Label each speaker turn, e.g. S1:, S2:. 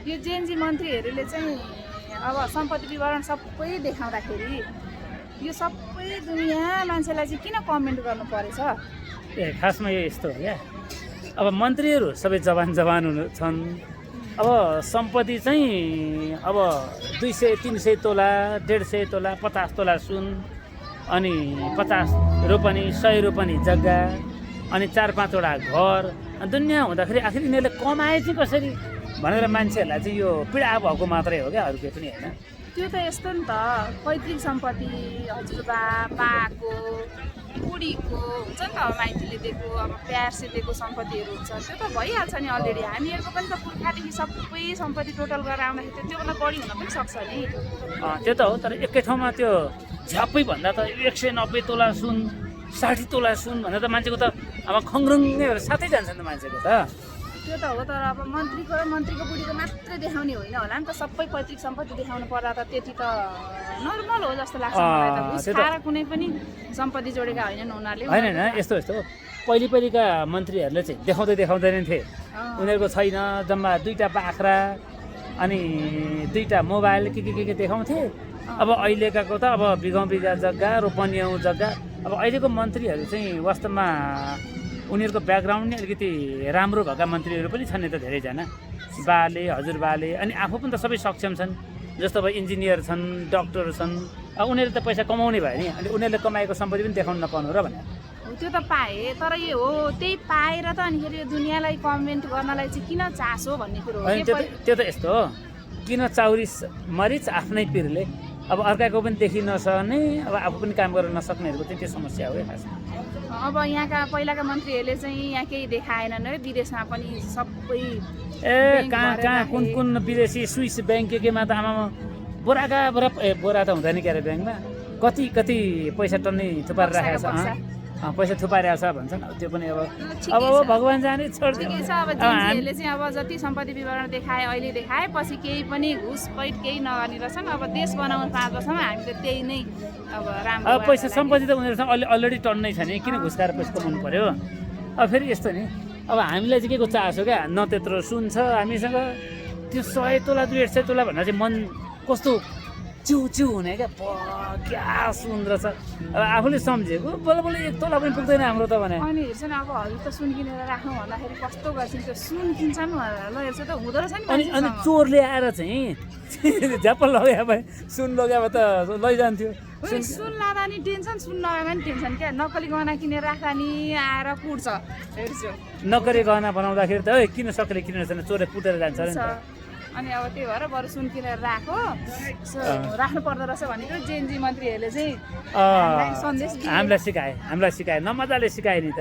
S1: यो जेएनजी मन्त्रीहरूले चाहिँ अब सम्पत्ति विवरण सबै देखाउँदाखेरि यो सबै दुनियाँ मान्छेलाई चाहिँ किन कमेन्ट गर्नु परेछ?
S2: खासमा यो यस्तो हो क्या, अब मन्त्रीहरू सबै जवान हुनु छन्। अब सम्पत्ति चाहिँ अब 200-300 तोला, 150 तोला, 50 तोला सुन, अनि 50 रोपनी 100 रोपनी जग्गा, अनि 4-5 वटा घर, दुनियाँ हुँदाखेरि आखिर यिनीहरूले कमाए चाहिँ कसरी भनेर मान्छेहरूलाई चाहिँ यो पीडा भएको मात्रै हो क्या, अरू केही पनि होइन।
S1: त्यो त यस्तो नि त, पैतृक सम्पत्ति हजुरबा बाको बुढीको हुन्छ नि त, माइतीले दिएको अब प्यारसे दिएको सम्पत्तिहरू हुन्छ, त्यो त भइहाल्छ नि अलरेडी। हामीहरूको पनि त पुर्खादेखि सबै सम्पत्ति टोटल गरेर आउँदाखेरि त्योभन्दा बढी हुन पनि सक्छ नि।
S2: त्यो त हो, तर एकै ठाउँमा त्यो झ्याप्पै भन्दा त 190 तोला सुन, 60 तोला सुन भनेर त मान्छेको त अब खङ्ग्रुङ्गै भएर साथै जान्छ नि त मान्छेको त।
S1: त्यो त हो, तर अब मन्त्रीको बुढीको मात्रै देखाउने होइन होला नि त, सबै पैतृक सम्पत्ति देखाउनु पर्दा त त्यति त नर्मल हो जस्तो लाग्छ मलाई त। घुस खाएर कुनै पनि सम्पत्ति जोडेका होइनन् उनीहरूले।
S2: होइन यस्तो पहिलेका मन्त्रीहरूले चाहिँ देखाउँदैन थिए। उनीहरूको छैन, जम्मा 2टा बाख्रा अनि 2टा मोबाइल के देखाउँथे। अब अहिलेकाको त अब बिघा जग्गा, रोपनियाँ जग्गा। अब अहिलेको मन्त्रीहरू चाहिँ वास्तवमा उनीहरूको ब्याकग्राउन्ड नै अलिकति राम्रो भएका मन्त्रीहरू पनि छन् नि त, धेरैजना बाले हजुरबाले, अनि आफू पनि त सबै सक्षम छन्। जस्तो अब इन्जिनियर छन्, डक्टर छन्, अब उनीहरूले त पैसा कमाउने भयो नि, अनि उनीहरूले कमाएको सम्पत्ति पनि देखाउन नपाउनु र भने
S1: त्यो त पाए, तर यो हो त्यही पाएर त अनिखेरि यो दुनियाँलाई कमेन्ट गर्नलाई चाहिँ किन चासो भन्ने कुरो हो।
S2: त्यो त यस्तो हो, किन चाउरिस मरिच आफ्नै पिरले, अब अर्काको पनि देखि नसक्ने, अब आफू पनि काम गर्न नसक्नेहरूको चाहिँ त्यो समस्या हो खास।
S1: अब यहाँका पहिलाका मन्त्रीहरूले चाहिँ यहाँ केही देखाएनन् है, विदेशमा पनि सबै
S2: कहाँ कुन विदेशी स्विस ब्याङ्क केमा त आमामा बोरा त हुँदैन क्या अरे ब्याङ्कमा, कति पैसा टन्नै थुपारेर राखेको छ, पैसा थुपारेको छ भन्छन्। त्यो पनि अब भगवान् जाने छोडिदिनु
S1: छ। अब जेएनजीहरूले चाहिँ अब जति सम्पत्ति विवरण देखाए अहिले देखाए, पछि केही पनि घुसपैठ केही नगर्ने रहेछन्। अब देश बनाउनु 5 वर्षमा हामी त त्यही नै अब राम्रो।
S2: अब पैसा सम्पत्ति त उनीहरूसँग अलरेडी टन्नै छ नि, किन घुस खाएर पैसा कमाउनु पर्यो? अब फेरि यस्तो नि, अब हामीलाई चाहिँ के को चासो क्या, न त्यत्रो सुन छ हामीसँग, त्यो 100 तोला 150 तोला भन्दा चाहिँ मन कस्तो चिउ हुने क्या, क्या सुन रहेछ। अब आफूले सम्झेको बल्ल 1 तोला पनि पुग्दैन हाम्रो त भने।
S1: अनि हेर्छ नि, अब हजुर त सुन किनेर राख्नु भन्दाखेरि कस्तो गर्छन्, त्यो सुन किन्छन् ल हेर्छ त हुँदो रहेछ नि।
S2: अनि चोरले आएर चाहिँ झ्याप्प लग्यो भए, सुन लग्यो भए त लैजान्थ्यो।
S1: सुन लाँदा नि टेन्सन, सुन नआएमा नि टेन्सन क्या। नक्कली गहना किनेर राख्दा नि आएर कुट्छ हेर्छु।
S2: नक्कली गहना बनाउँदाखेरि त किन सक्कली किनेर छैन, चोरले कुटेर जान्छ नि त।
S1: अनि अब त्यही भएर बरु सुन किनेर राख्नु पर्दो रहेछ भनेको जेएनजी मन्त्रीहरूले चाहिँ हामीलाई
S2: हामीलाई सिकाए, नमजाले सिकाए नि त।